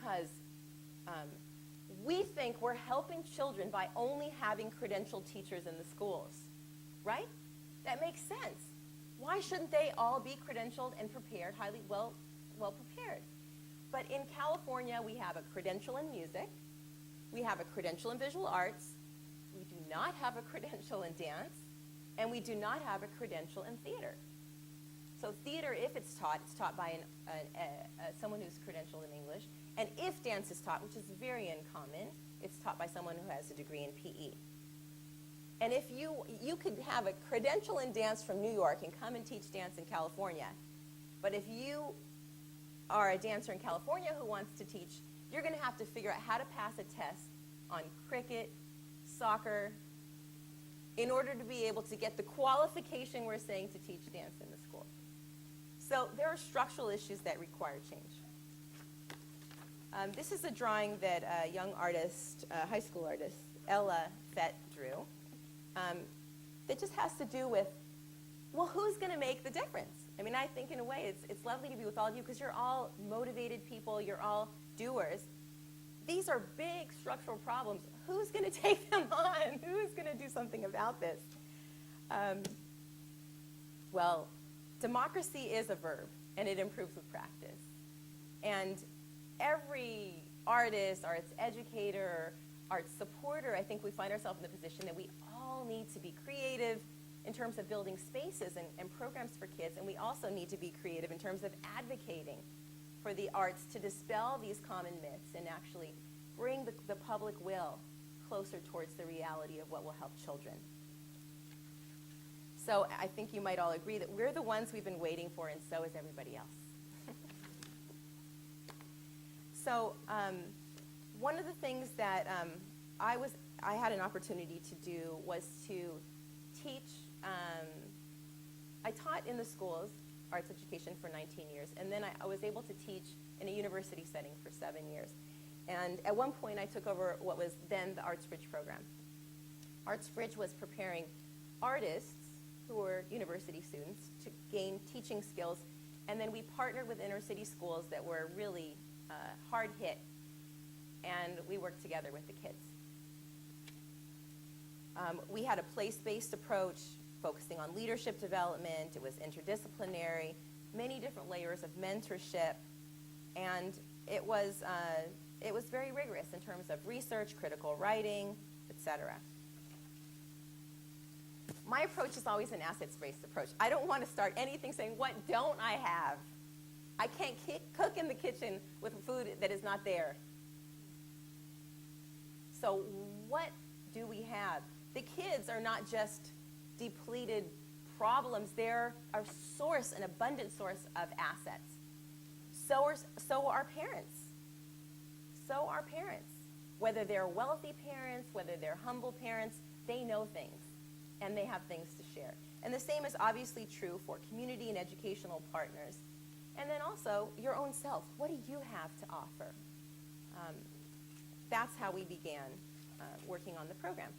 because we think we're helping children by only having credentialed teachers in the schools, right? That makes sense. Why shouldn't they all be credentialed and prepared, highly well prepared? But in California, we have a credential in music, we have a credential in visual arts, we do not have a credential in dance, and we do not have a credential in theater. So theater, if it's taught by someone who's credentialed in English. And if dance is taught, which is very uncommon, it's taught by someone who has a degree in PE. And if you could have a credential in dance from New York and come and teach dance in California, but if you are a dancer in California who wants to teach, you're going to have to figure out how to pass a test on cricket, soccer, in order to be able to get the qualification we're saying to teach dance in the school. So there are structural issues that require change. This is a drawing that a young artist, high school artist, Ella Fett, drew. That just has to do with, well, who's going to make the difference? I mean, I think in a way it's lovely to be with all of you because you're all motivated people, you're all doers. These are big structural problems. Who's going to take them on? Who's going to do something about this? Well, democracy is a verb, and it improves with practice. And every artist, arts educator, arts supporter, I think we find ourselves in the position that we all need to be creative in terms of building spaces and programs for kids, and we also need to be creative in terms of advocating for the arts to dispel these common myths and actually bring the public will closer towards the reality of what will help children. So I think you might all agree that we're the ones we've been waiting for, and so is everybody else. So one of the things that I had an opportunity to do was to teach. I taught in the schools, arts education, for 19 years, and then I was able to teach in a university setting for 7 years. And at one point, I took over what was then the Arts Bridge program. Arts Bridge was preparing artists who were university students to gain teaching skills, and then we partnered with inner city schools that were really hard hit, and we worked together with the kids. We had a place-based approach focusing on leadership development. It was interdisciplinary, many different layers of mentorship, and it was very rigorous in terms of research, critical writing, etc. My approach is always an assets-based approach. I don't want to start anything saying, what don't I have? I can't cook in the kitchen with food that is not there. So what do we have? The kids are not just depleted problems. They're a source, an abundant source of assets. So are parents. So are parents. Whether they're wealthy parents, whether they're humble parents, they know things, and they have things to share. And the same is obviously true for community and educational partners. And then also your own self. What do you have to offer? That's how we began working on the program.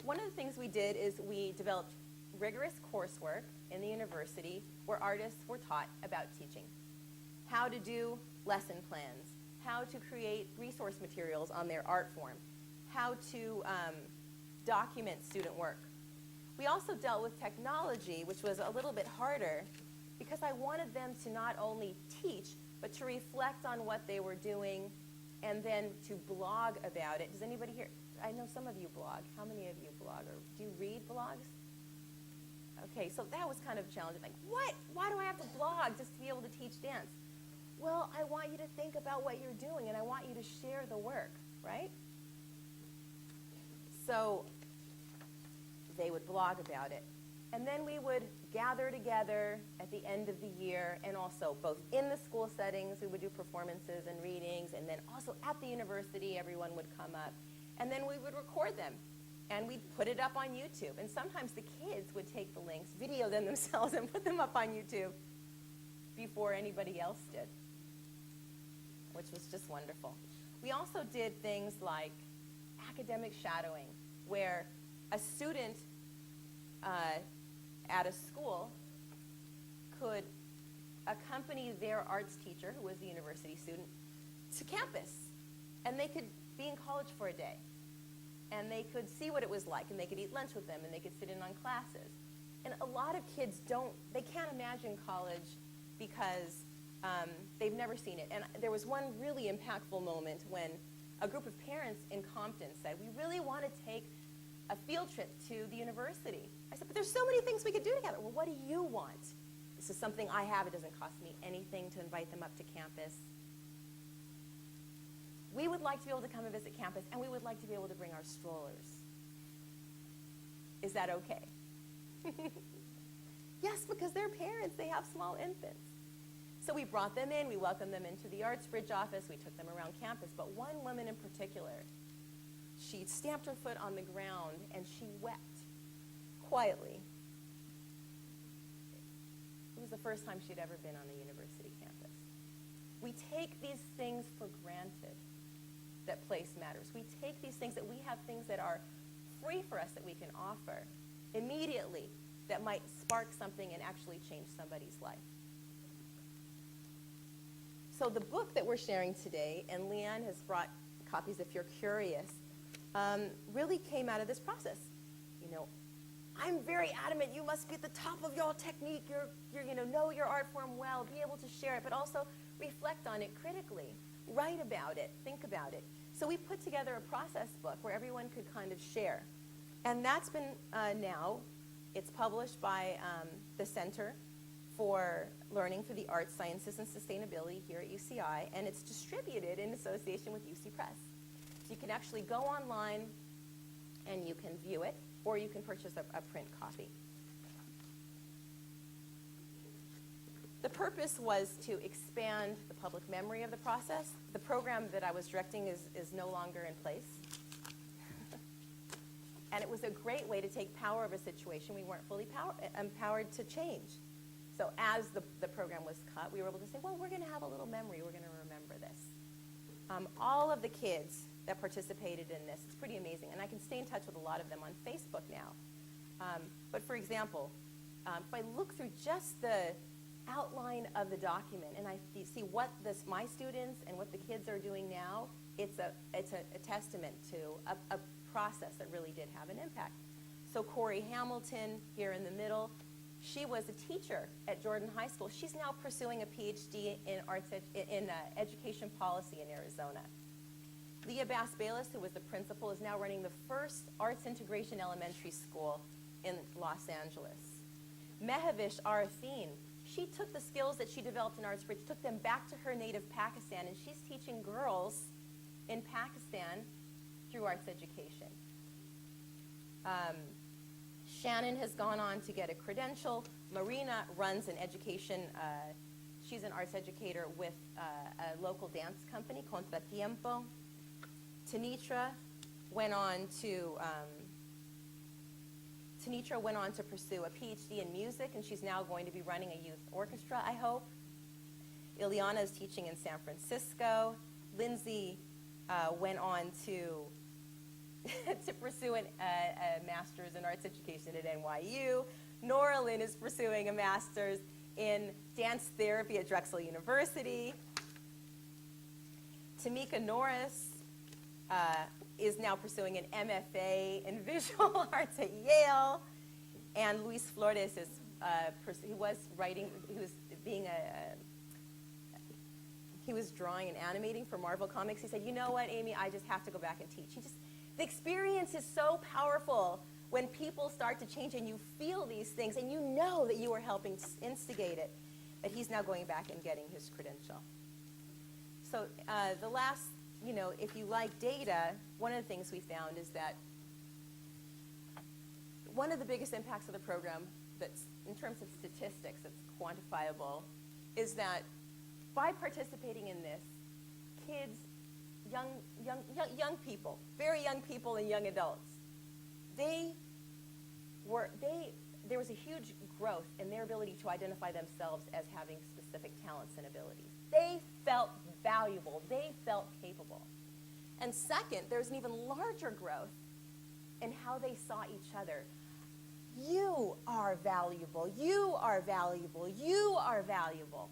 One of the things we did is we developed rigorous coursework in the university where artists were taught about teaching. How to do lesson plans, how to create resource materials on their art form, how to document student work. We also dealt with technology, which was a little bit harder because I wanted them to not only teach, but to reflect on what they were doing and then to blog about it. Does anybody here? I know some of you blog. How many of you blog? Or do you read blogs? Okay, so that was kind of challenging. Like, what? Why do I have to blog just to be able to teach dance? Well, I want you to think about what you're doing, and I want you to share the work, right? So they would blog about it. And then we would gather together at the end of the year, and also both in the school settings, we would do performances and readings, and then also at the university, everyone would come up. And then we would record them, and we'd put it up on YouTube. And sometimes the kids would take the links, video them themselves, and put them up on YouTube before anybody else did, which was just wonderful. We also did things like academic shadowing, where a student at a school could accompany their arts teacher, who was a university student, to campus. And they could be in college for a day. And they could see what it was like, and they could eat lunch with them, and they could sit in on classes. And a lot of kids they can't imagine college because they've never seen it. And there was one really impactful moment when a group of parents in Compton said, we really want to take a field trip to the university. I said, but there's so many things we could do together. Well, what do you want? This is something I have. It doesn't cost me anything to invite them up to campus. We would like to be able to come and visit campus, and we would like to be able to bring our strollers. Is that okay? Yes, because they're parents. They have small infants. So we brought them in. We welcomed them into the Arts Bridge office. We took them around campus. But one woman in particular, she stamped her foot on the ground, and she wept quietly. It was the first time she'd ever been on a university campus. We take these things for granted, that place matters. We take these things, that we have things that are free for us that we can offer immediately that might spark something and actually change somebody's life. So the book that we're sharing today, and Leanne has brought copies if you're curious, really came out of this process. You know, I'm very adamant you must be at the top of your technique, know your art form well, be able to share it, but also reflect on it critically. Write about it, think about it. So we put together a process book where everyone could kind of share. And that's been now, it's published by the Center for Learning for the Arts, Sciences, and Sustainability here at UCI, and it's distributed in association with UC Press. So you can actually go online and you can view it, or you can purchase a print copy. The purpose was to expand the public memory of the process. The program that I was directing is no longer in place. And it was a great way to take power of a situation we weren't fully empowered to change. So as the program was cut, we were able to say, well, we're going to have a little memory. We're going to remember this. All of the kids that participated in this, it's pretty amazing. And I can stay in touch with a lot of them on Facebook now. But for example, if I look through just the outline of the document and I see what my students and what the kids are doing now, it's a testament to a process that really did have an impact. So Corey Hamilton here in the middle, she was a teacher at Jordan High School. She's now pursuing a PhD in education policy in Arizona. Leah Bass-Bayless, who was the principal, is now running the first arts integration elementary school in Los Angeles. Mehavish Arifin, she took the skills that she developed in Arts Bridge, took them back to her native Pakistan, and she's teaching girls in Pakistan through arts education. Shannon has gone on to get a credential. Marina runs an education, she's an arts educator with a local dance company, Contratiempo. Tanitra went on to pursue a PhD in music, and she's now going to be running a youth orchestra, I hope. Ileana is teaching in San Francisco. Lindsay went on to pursue a master's in arts education at NYU. Nora Lynn is pursuing a master's in dance therapy at Drexel University. Tamika Norris is now pursuing an MFA in visual arts at Yale. And Luis Flores is, he was drawing and animating for Marvel Comics. He said, you know what, Amy, I just have to go back and teach. The experience is so powerful when people start to change and you feel these things and you know that you are helping to instigate it, that he's now going back and getting his credential. So the last, if you like data, one of the things we found is that one of the biggest impacts of the program that's, in terms of statistics, that's quantifiable, is that by participating in this, kids, young people, very young people and young adults, there was a huge growth in their ability to identify themselves as having specific talents and abilities. They felt valuable. They felt capable. And second, there's an even larger growth in how they saw each other. You are valuable. You are valuable. You are valuable.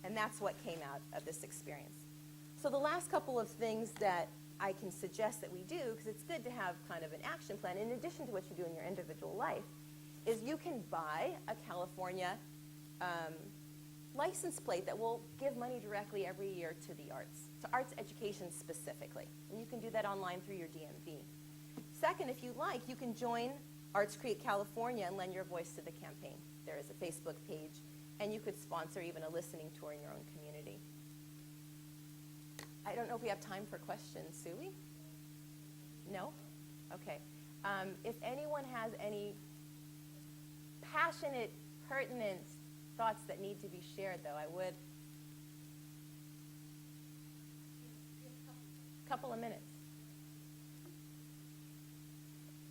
And that's what came out of this experience. So the last couple of things that I can suggest that we do, because it's good to have kind of an action plan, in addition to what you do in your individual life, is you can buy a California license plate that will give money directly every year to the arts, to arts education specifically. And you can do that online through your DMV. Second, if you like, you can join Arts Create California and lend your voice to the campaign. There is a Facebook page, and you could sponsor even a listening tour in your own community. I don't know if we have time for questions. Sui? No? Okay. If anyone has any passionate, pertinent thoughts that need to be shared, though, I would. Couple of minutes.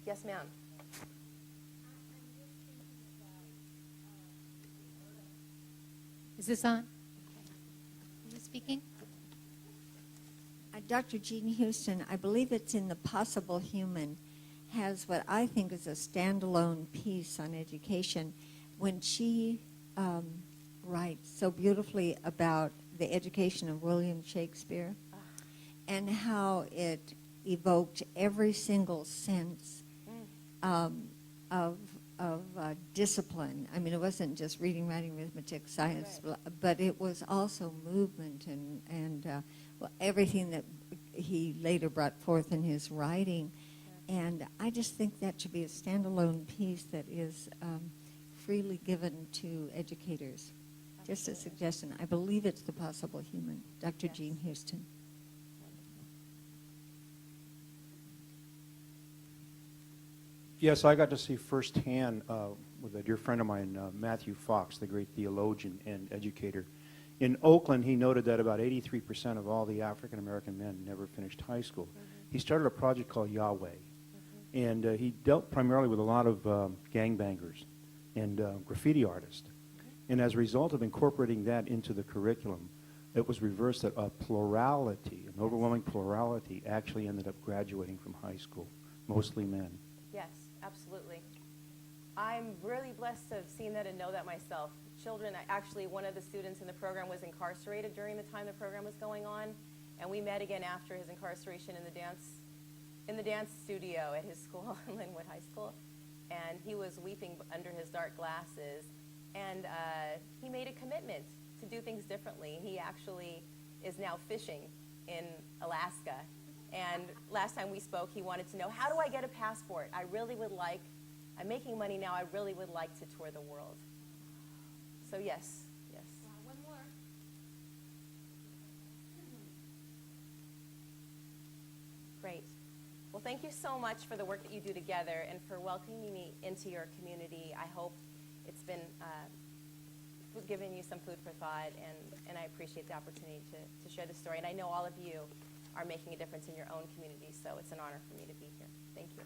Yes, ma'am. Is this on? Are you speaking? Dr. Jean Houston, I believe it's in The Possible Human, has what I think is a standalone piece on education when she writes so beautifully about the education of William Shakespeare and how it evoked every single sense of discipline. I mean, it wasn't just reading, writing, arithmetic, science, Right. but it was also movement and well, everything that he later brought forth in his writing. Yeah. And I just think that should be a standalone piece that is freely given to educators. Absolutely. Just a suggestion. I believe it's The Possible Human, Dr. Yes. Jean Houston. Yes, I got to see firsthand with a dear friend of mine, Matthew Fox, the great theologian and educator. In Oakland, he noted that about 83% of all the African-American men never finished high school. Mm-hmm. He started a project called Yahweh, mm-hmm. and he dealt primarily with a lot of gangbangers and graffiti artists. Okay. And as a result of incorporating that into the curriculum, it was reversed that a plurality, an overwhelming plurality, actually ended up graduating from high school, mostly men. Yes, absolutely. I'm really blessed to have seen that and know that myself. Children, actually, one of the students in the program was incarcerated during the time the program was going on, and we met again after his incarceration in the dance studio at his school, Linwood High School, and he was weeping under his dark glasses, and he made a commitment to do things differently. He actually is now fishing in Alaska, and last time we spoke, he wanted to know, how do I get a passport? I really would like, I'm making money now, I really would like to tour the world. So yes, yes. One more. Great. Well, thank you so much for the work that you do together and for welcoming me into your community. I hope it's been giving you some food for thought, and I appreciate the opportunity to share the story. And I know all of you are making a difference in your own community, so it's an honor for me to be here. Thank you.